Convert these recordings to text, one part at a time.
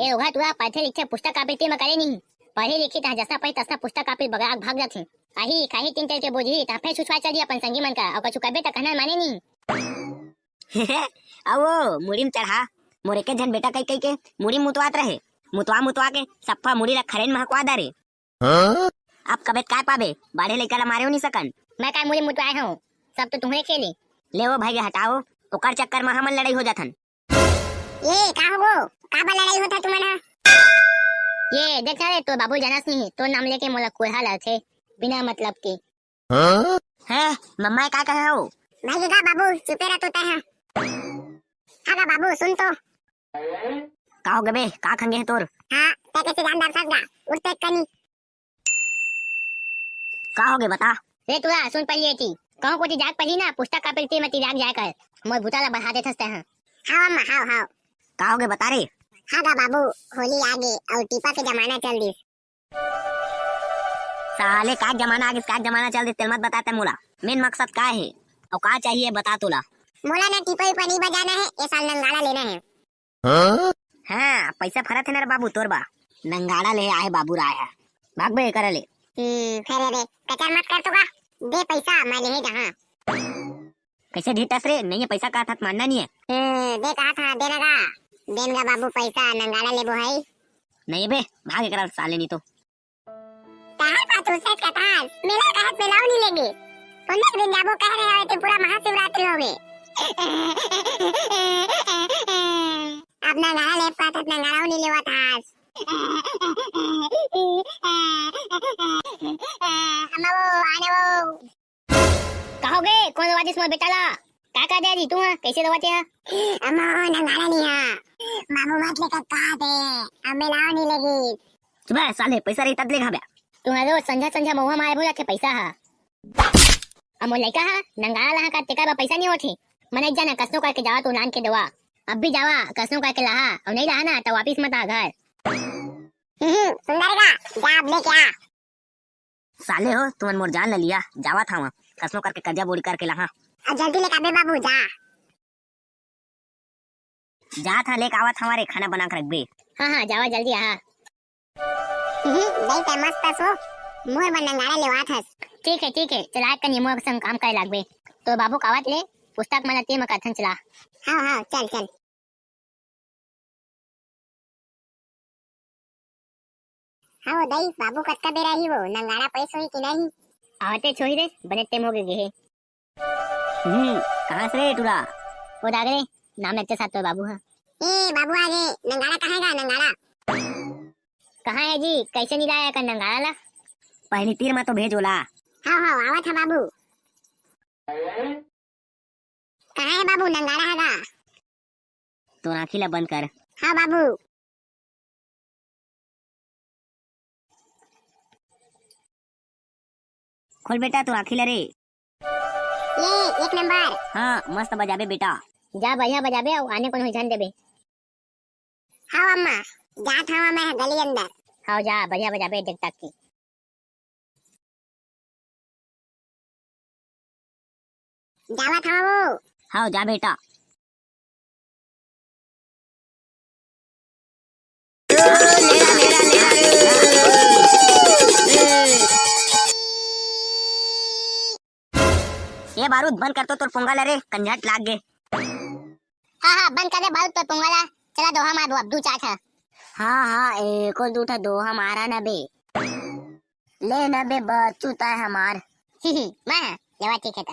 ए ओघा तुला पढ़े लिखे पुस्तक आपत्ती में करे नहीं पढ़े लिखी ता जसा पढ़ी तसा पुस्तक आपी बगाग भाग जाथे आही काही तीन के बोझी ता फे छुछवा चली अपन संगी मन का और कछु कबे तक कहना माने नहीं आओ मुड़ीम चढ़ा मोरे के झन बेटा कई कई के मुड़ी मुतवात रहे मुतवा के सप्पा मुड़ी ला खरेन महकवा दारे अब कबे काय पाबे बाढ़े लेकर मारे हो नहीं सकन मैं काय मुड़ी मुतवाए हूं सब तो तुम्हें खेली ले वो भाई हटाओ ओकर चक्कर में हमन लड़ाई हो जाथन ये का हो का बा लड़ाई होता तुम्हारा ये देखा रे तो बाबू जानस नहीं तो नाम लेके मोला कोढ़ा लाथे बिना मतलब के है मम्मा का कहा हो भाई का बाबू चुपे रह तोता है हां बाबू सुन तो का हो गबे का खंगे है तोर हां ते कैसे जानदार सगा उठते कनी का हो गए बता रे तुला सुन पहले थी कहूं कोटी जाग पहली ना पुस्तक का पेटी में जाग जाए कर मोर भूताला बढ़ा देत हस्ते हैं हां अम्मा हां हां का हो गए बता रे हां बाबू होली आगे और टीपा के जमाना चल दिस साले का जमाना आगे का जमाना चल दिस तेल मत बताते मोला मेन मकसद का है और का चाहिए बता तोला मोला ना टीपा ही नहीं बजाना है ये साल नंगाड़ा लेना है हां पैसा फरत है ना बाबू तोर बा नंगाड़ा ले आए बाबू राय है भाग बे कर ले फिर रे कचर मत कर तो का दे पैसा मैं ले जहां कैसे ढीटस रे नहीं है पैसा का था मानना नहीं है दे कहा था देना बाबू पैसा नंगाड़ा लेबो है नहीं बे भाग कर साले नहीं तो कहां बात हो सच कथा मेला कहत मेलाओ नहीं लेगे 15 दिन जाबो कह रहे हैं तो पूरा महाशिवरात्रि हो गए अब नंगाड़ा ले पाता नंगाड़ाओ नहीं लेवा था हम वो आने वो कहोगे कौन दवाती मोर बेटाला का दे दी तू कैसे दवाते है अम्मा नंगाड़ा नहीं है बाबू मत लेकर का दे हमें लाओ नहीं लगी सुबह साले पैसा रही तब लेगा बे तुम्हारे रोज संझा महुआ मारे बोला के पैसा है अमो लइका है नंगाड़ा लहा का टेका बा पैसा नहीं होठी मने जाना कसनो करके जावा तो नान के दवा अब भी जावा कसनो करके लहा और नहीं लहा ना तो वापस मत आ घर सुंदर का जा अब लेके आ साले हो तुमन मोर जान ले लिया जावा था वहां कसनो करके कर्जा बोरी करके लहा अब जल्दी लेके आबे बाबू जा था लेके आवत हमारे खाना बना कर रख बे हां जावा जल्दी आ नहीं तो मस्त सो मोर बनंगाड़ा लेवात हस ठीक है चला कनी मोर संग काम करे लागबे तो बाबू कावत ले पुस्तक मन ते म कथन चला हां चल हां दई बाबू कतका बेरा ही वो नंगाड़ा पैसो ही कि नहीं आवते छोई रे बने टेम हो गए हे कहां से रे टुरा वो दागरे नाम लेते साथ तो बाबू है ए बाबू आगे नंगाड़ा नंगाड़ा कहाँ है जी कैसे नहीं लाया कर नंगाड़ा ला पहली तीर में तो भेजोला हाँ आवा था बाबू कहाँ है बाबू नंगाड़ा हैगा तो आँखी ला बंद कर हाँ बाबू खोल बेटा तो आँखी ला रे ये 1 नंबर हाँ मस्त बजाबे बेटा जा बढ़िया बजाबे और आने को नहीं ध्यान देबे हाँ अम्मा जा था मैं गली अंदर हाँ जा बढ़िया बजाबे देख तक की जावा था वो हाँ जा बेटा ये बारूद बंद कर तो तोर पोंगल रे कंझट लाग गे हाँ बंद कर दे बारूद तो पोंगला चला दोहा मार दो अब दू चाचा हाँ एको दूठा दो हमारा न बे ले न बे बचूता है हमार मैं लेवा ठीक है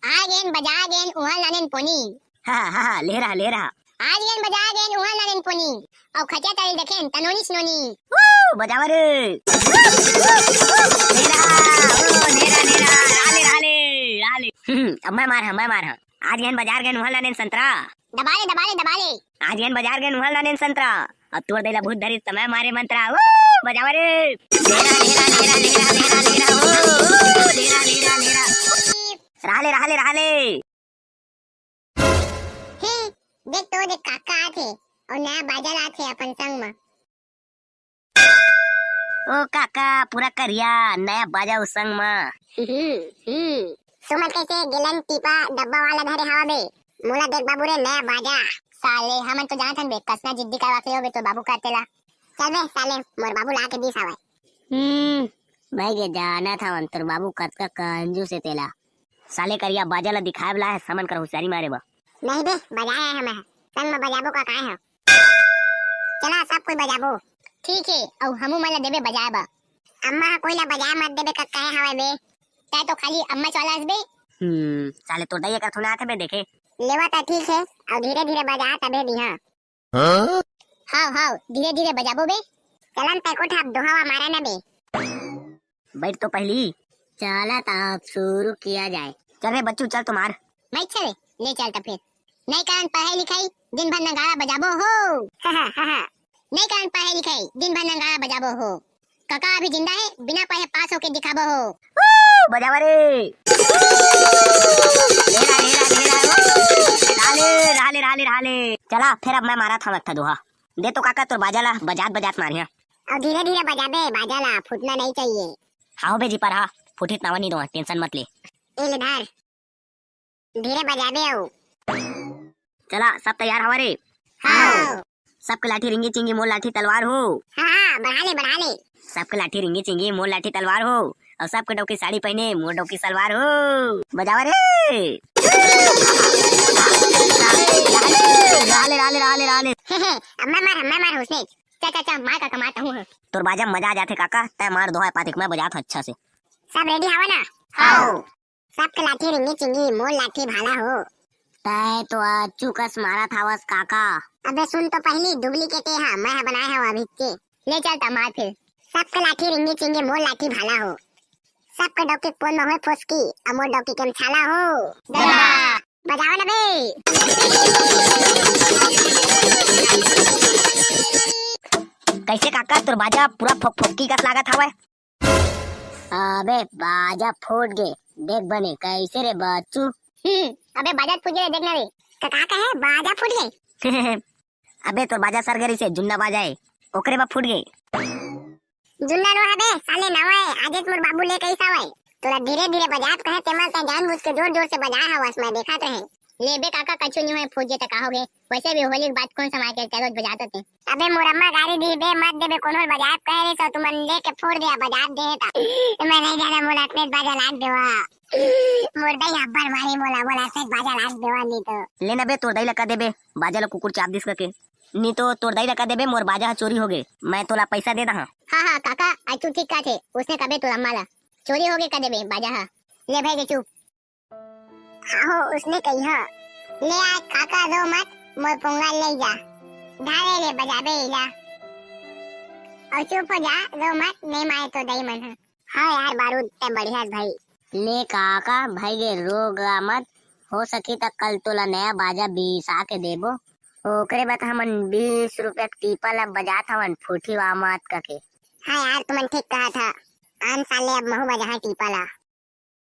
आगेन बजा गेन उहल नानेन पोनी हाँ ले रहा आगेन बजा गेन उहल नानेन पोनी और खचा ताली देखेन तनोनी स्नोनी बजावा रे राले अब मैं मार आज गहन बाजार गहन उहल नानेन संतरा दबाले आज गहन बाजार गहन उहल नानेन संतरा अब तोड़ देला भूत धरी समय मारे मंत्रा बजावा रे राले देख तो देख काका आथे और नया बाजा लाथे अपन संग में ओ काका पूरा करिया नया बाजा उस संग में सुमन कैसे गिलन टीपा डब्बा वाला धरे हवा बे मोला देख बाबू रे नया बाजा साले हमन तो जानत हन बे कसना जिद्दी करवा के होबे तो बाबू काटेला। चल बे साले मोर बाबू ला के दी सावे। मैं के जाना था अंतर बाबू कतका कंजूस है तेला। साले करिया बाजा ला दिखाए वाला है समन कर होशियारी मारे बा। नहीं बे बजाया है हमें संग में बजाबो का काय है। चला सब कोई बजाबो। ठीक है औ हमू मन ला देबे बजाए बा। अम्मा कोई ला बजाए मत देबे का काय हवे बे। तै तो खाली अम्मा चलास बे। साले तो दैया का थोड़ा आथे बे देखे। लेवा ता ठीक है और धीरे धीरे बजा तबे दिहा। हां धीरे धीरे बजाबो बे। चलन तै को ठाप दोहावा मारा ना बे। बैठ तो पहली। चला तब शुरू किया जाए। चल रे बच्चू चल तुम्हार। मैं चले ले चल तब फिर। नहीं कारण पढ़ाई लिखाई दिन भर नगाड़ा बजाबो हो। नहीं कारण पढ़ाई लिखाई दिन भर नगाड़ा बजाबो हो। काका अभी जिंदा है बिना पढ़े पास होके दिखाबो हो। बजावा रे। राले चला फिर अब मैं मारा था मत्था दोहा। दे तो काका तोर बाजा ला बजात बजात मारिया। और धीरे धीरे बजाबे बाजा ला फूटना नहीं चाहिए। हाँ बे जी पर हाँ फुटित नावा नहीं दो टेंशन मत ले। ले धर धीरे बजाबे हो। चला सब तैयार हवा रे। हाँ सबके लाठी रिंगी चिंगी मोर लाठी तलवार हो। हाँ बढ़ा ले। सबके लाठी रिंगी चिंगी मोर लाठी तलवार हो और सबके डोकी साड़ी पहने मोर डोकी सलवार हो। बजावा रे। राले अम्मा मार हुसैन। चा मार का कमाता हूँ। तोर बाजा मजा आ जाते काका तय मार दोहा पातिक मैं बजात अच्छा से। सब रेडी हवा ना। हाँ सबके लाठी रिंगी चिंगी मोर लाठी भाला हो। तय तो अच्छू कस मारा थावस काका। अबे सुन तो पहली डुप्लीकेट है मैं बनाया है अभी के। ले चलता मार फिर। सबके लाठी रिंगी चिंगी मोर लाठी भाला हो। सबके डॉक्टर पोन में होए फुसकी अमोर डॉक्टर के छाला हो। बजाओ ना बे। कैसे काका तोर बाजा पूरा फुक्की कस लागत हवे। अबे बाजा फूट गे देख बने कैसे रे बच्चू। अबे बाजा फूट गए देखना रे। का है बाजा फूट गए। अबे तोर बाजा सरगरी से जुन्ना बाजा है ओकरे बा फूट गई। जुन्ना रो हबे साले नवा है आजेत मोर बाबू ले कैसा है। तोरा धीरे धीरे बजात कहे तेमा ता जानबूझ के जोर जोर से बजाया हवस मैं देखा तो है। ले बे काका कछु नहीं है फूट जे तक होगे। वैसे भी होली की बात कौन समाय के रोज बजाते थे। अबे मोर अम्मा गाड़ी दी बे मत दे बे कोनो बजात कह रे तो तुमन लेके फोड़ दे बजात दे ता। मैं नहीं जाना मोला अपने बाजा लाग देवा। मोर दई अब्बर मारी मोला से बाजा लाग देवा नहीं तो। लेना बे तोर दई लगा देबे बाजा ला कुकुर चाप दिस करके। नहीं तो तोर दई लगा देबे मोर बाजा चोरी हो गए मैं तोला पैसा दे दा। हाँ काका आज तू ठीक का थे उसने कबे तो अम्मा ला चोरी हो गए का देबे बाजा। हाँ ले भाई चुप। हाँ उसने कही हाँ ले आज काका रो मत मोर पोंगल ले जा धारे ले बजाबे इला और चुप हो जा रो मत नहीं मारे तो दई मन। हाँ यार बारूद ते बढ़िया भाई। ले काका भाई गे रोगा मत हो सकी तक कल तोला नया बाजा बीसा के देबो। ओकरे बाद हमन 20 रुपया टीपा ला बजात हवन फूटी वा मत करके। हाँ यार तुमन ठीक कहा था आन साले अब महू बजा टीपा ला।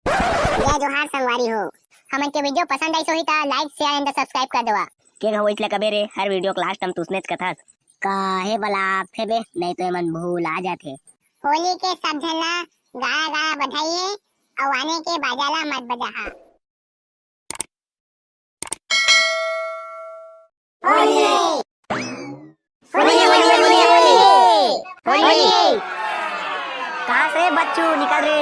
जय जोहार संगवारी हो। हमन के वीडियो पसंद आई तो लाइक शेयर एंड सब्सक्राइब कर दवा। के हो इतले कबेरे हर वीडियो के लास्ट हम तुसने कथास काहे बला थे बे नहीं तो मन भूल आ जाते। होली के सब जना गाया बधाइए और आने के बाजाला मत बजा। होली होली होली होली होली होली। कहाँ से बच्चू निकल रे।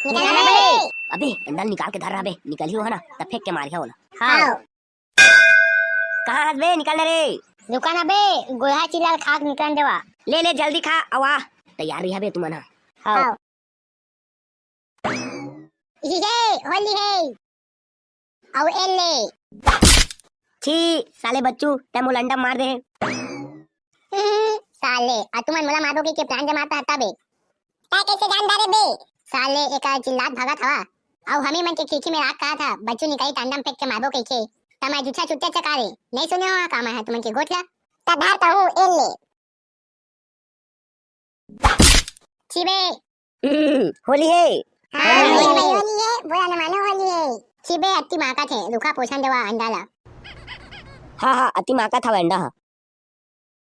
निकल रे। अबे नल निकाल के धर रहा बे निकल ही हो ना तब फेंक के मार गया बोला। हाँ कहाँ हस बे निकल ले। दुकान बे गोहा चिलाल खाक निकल देवा। ले जल्दी खा अवा तैयार रही बे तुमन। हाँ ये होली है और एले छी साले बच्चू ते मुलंडा मार दे। साले तुमन मोला मारोगे के प्लान जमाता हता बे। ता कैसे जानदारे बे साले एक चिल्लात भागत हवा और हमें मन के खिड़की में राख कहा था बच्चू निकाई टंडम फेंक के मारबो कैसे तमा जुछा छुट्टे चकारे नहीं सुने हो काम है तुमन के गोठला तब धारता हूं एले छिबे। होली है। हां होली है बुरा न मानो होली है। छिबे अति माका थे रुखा पोछन देवा अंडाला। हाँ अति माका था अंडा।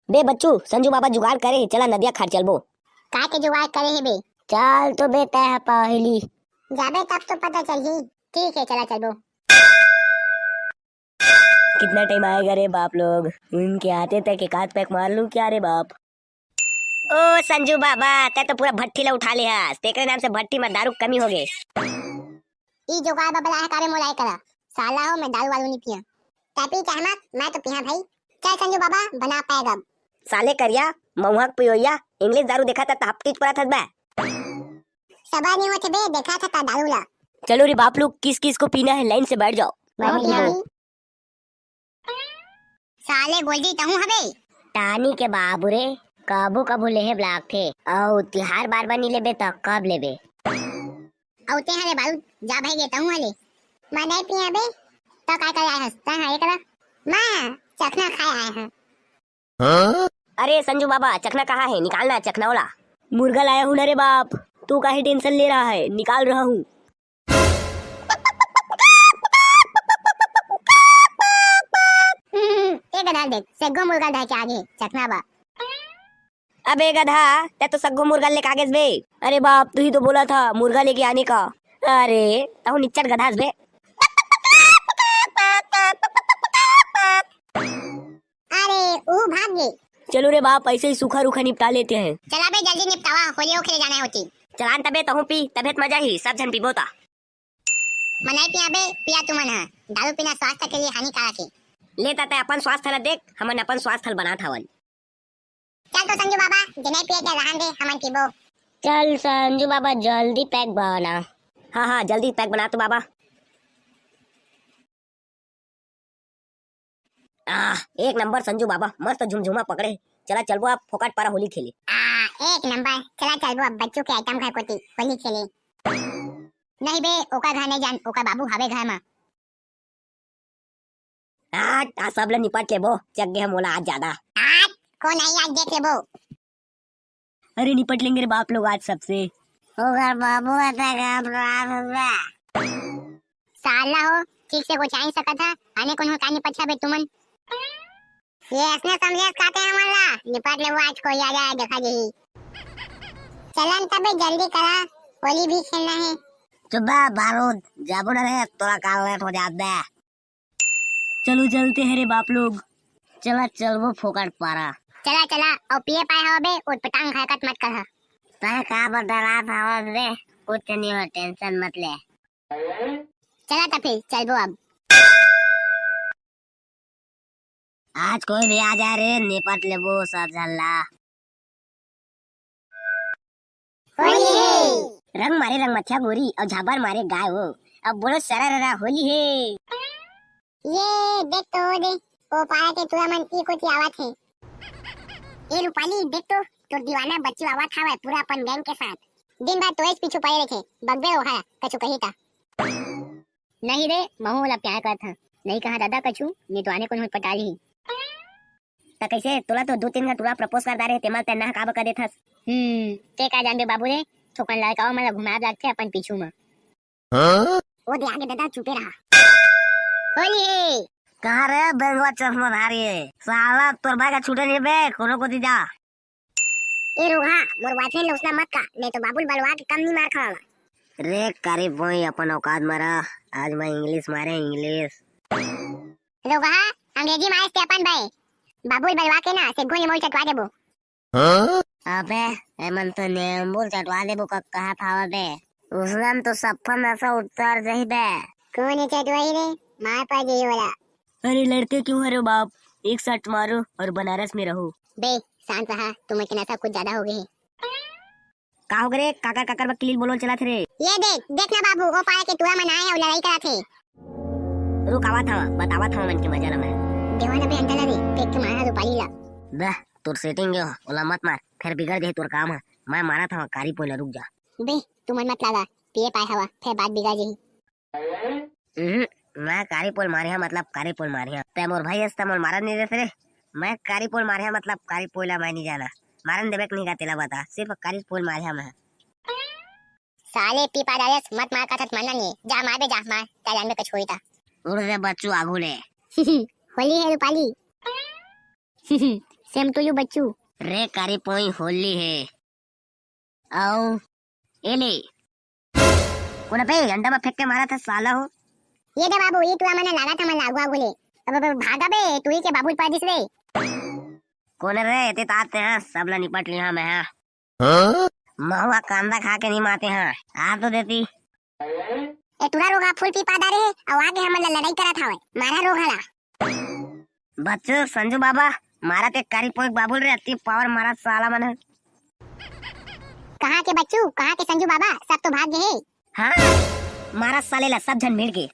बे बच्चू संजू बाबा जुगाड़ करे चला नदिया खाट चलबो। का के जुगाड़ करे है बे। चल तो बे तय पहली जाबे तब तो पता चल ही। ठीक है चला चलबो। कितना टाइम आएगा रे बाप लोग? उनके आते तक एक आध पैक मार लूं क्या रे बाप? ओ संजू बाबा, ते तो पूरा भट्टी ला उठा ले हस। तेरे नाम से भट्टी में दारू कमी हो गए। ई जो गाय बबला है कारे मोलाई करा। साला हो मैं दारू वालू नहीं पिया। तैपी कहमत मैं तो पिया भाई। चल संजू बाबा बना पाएगा। साले करिया महुहक पियोया इंग्लिश दारू देखा था हफ्तीज पड़ा था बे। सबा नहीं होते बे देखा था दारू ला। चलो रे बाप लोग, किस किस को पीना है लाइन से बैठ जाओ। साले गोल्डी तहु हबे। टानी के बाबू रे कबू कबू लेहे ब्लॉक थे औ तिहार बार बनी लेबे त कब लेबे? औते हरे बारू जा भाई गे तहु हले। मैं नहीं पिया बे तो काय कर आए हस ता हाय करा। मैं चखना खाए आए हैं। अरे संजू बाबा चखना कहाँ है? निकालना चखना वाला। मुर्गा लाया हूँ ना रे बाप, तू काहे टेंशन ले रहा है? निकाल रहा हूँ। ये गधा देख सग्गो मुर्गा ढा के आगे चखना बा। अबे गधा ते तो सग्गो मुर्गा लेके आगे बे। अरे बाप तू ही तो बोला था मुर्गा लेके आने का। अरे तू निच्चर गधा बे। अरे वो भाग गए। चलो रे बाप ऐसे ही सूखा रूखा निपटा लेते हैं। चला बे जल्दी निपटावा होली खेले जाना होती। चलान तबे तहु पी तबियत मजा ही सब जन पीबो ता। मनाई पिया बे पिया तुमन है। दारू पीना स्वास्थ्य के लिए हानिकारक है। लेता ते अपन स्वास्थ्य ला देख, हमन अपन स्वास्थ्य बना थावन। चल तो संजू बाबा जिन्हें पिए के रहन दे हमन पीबो। चल संजू बाबा जल्दी पैक बना। हाँ हाँ जल्दी पैक बना तो बाबा। एक नंबर संजू बाबा मस्त झुमझुमा पकड़े। चला चलबो आप फोकट पारा होली खेले। एक नंबर चला चलबो अब बच्चों के आइटम घर कोती होली खेले। नहीं बे ओका घर नहीं जान ओका बाबू हवे घर में। आ सब ला निपट लेबो चक गे मोला आज ज्यादा। आज को नहीं आज देख लेबो। अरे निपट लेंगे रे बाप लोग आज सबसे। ओगा बाबू साला हो ठीक से कुछ आई सकत है आने कौन हो कानी पछा बे तुमन। ये असने समझे खाते हैं हमारा निपट लेबो आज कोई आ जाए देखा जही। चलन तबे जल्दी करा होली भी खेलना है। चुप्पा बारूद जाबो ना रे तोरा काल लेट हो जात बे। चलो चलते हैं रे बाप लोग। चला चलबो फोकट पारा। चला चला और पिए पाए हो बे उठ पटांग हरकत मत कर। तय का बदला था बे कुछ नहीं हो टेंशन मत ले। चला तो फिर चलबो अब। आज कोई भी आ जाए रे निपट लेबो सब झल्ला। होली रंग मारे रंग मच्छा गोरी और झाबर मारे गाय हो। अब बोलो सरारा होली है। ये देख तो दे ओ पाया के तुरा मन की कुछ आवाज है। ए रूपाली देख तो दीवाना बच्ची आवाज था पूरा अपन गैंग के साथ। दिन भर तो इस पीछे पड़े रखे बगबे हो कछु कही था। नहीं रे महू वाला प्यार कर था नहीं कहा दादा कछु नहीं तो आने को पटा ली। त कैसे तोला तो 2-3 घंटा प्रपोज कर दारे तेमल तेना का बका देथस। ते का जान बे बाबू रे थोकन लड़काओ मला घुमा लागते अपन पीछू में। ओ दे आगे दादा चुपे रहा। होली कहां रे बेंगवा चश्मा धारी है साला तोर भाई का छूटे नहीं बे कोनो को दी जा। ए रोहा मोर वाइफ ने लोसना मत का नहीं तो बाबुल बलवा के कम नहीं मार खावा। रे करी बोई अपन औकात मारा आज मैं इंग्लिश मारे इंग्लिश। रोहा अंग्रेजी मारे से अपन भाई बाबुल बलवा के ना सिद्धू ने मोल चटवा देबो। अबे एमन तो ने मोल चटवा देबो का कहा था बे उसलम तो सफन ऐसा उतर जही बे। कौन है चटवाई रे मार पा गई वाला। अरे लड़ते क्यों है रे बाप एक शर्ट मारो और बनारस में रहो। बे शांत रहा तुम्हें के नशा कुछ ज्यादा हो गई। का हो गरे काकर काकर वकील बोलो चला थे रे। ये देखना बाबू वो पाया के तुरा मनाए और लड़ाई करा थे। रुकावा था बतावा था मन के मजा ला मैं देवाना पे अंडा रे पेट के मारा रूपाली ला। बे तोर सेटिंग हो ओला मत मार फिर बिगड़ दे तोर काम है। मैं मारा था कारी पोला रुक जा। बे तुम मत लगा पिए पाए हवा फिर बात बिगड़ जाही। मैं कारी पोल मारिया मतलब कारी पोल मारिया ते मोर भाई हस्ता मोर मारा नहीं देते रे। मैं कारी पोल मारिया मतलब कारी पोला मैं नहीं जाना मारन देबे नहीं का तेला बता सिर्फ कारी पोल मारिया मैं। साले पी पा डायस मत मार का मानना नहीं जा मार बे जा मार तालान में कछोई था। उड़ रे बच्चू आगू ले। होली है रूपाली। सेम टू यू बच्चू। रे कारी पोई होली है आओ एले कोना पे अंडा में फेंक के मारा था साला हो। ये दे बाबू ये तुरा मने लगा था मन लागू आगू ले अब भागा बे तू ही के बाबुल पादिस रे। कोने रे ते ताते हैं सबला निपट लिया मैं हाँ महुआ कांदा खा के नहीं माते हैं आ तो देती ए तुरा रोगा फूल पी पादा रे और आगे हमन ला लड़ाई करत हावे मारा रोग हला। बच्चो संजू बाबा मारा ते कारी पोक बाबुल रे अति पावर मारा साला मन कहाँ के बच्चू कहाँ के संजू बाबा सब तो भाग गए। हाँ मारा साले ला सब जन मिल के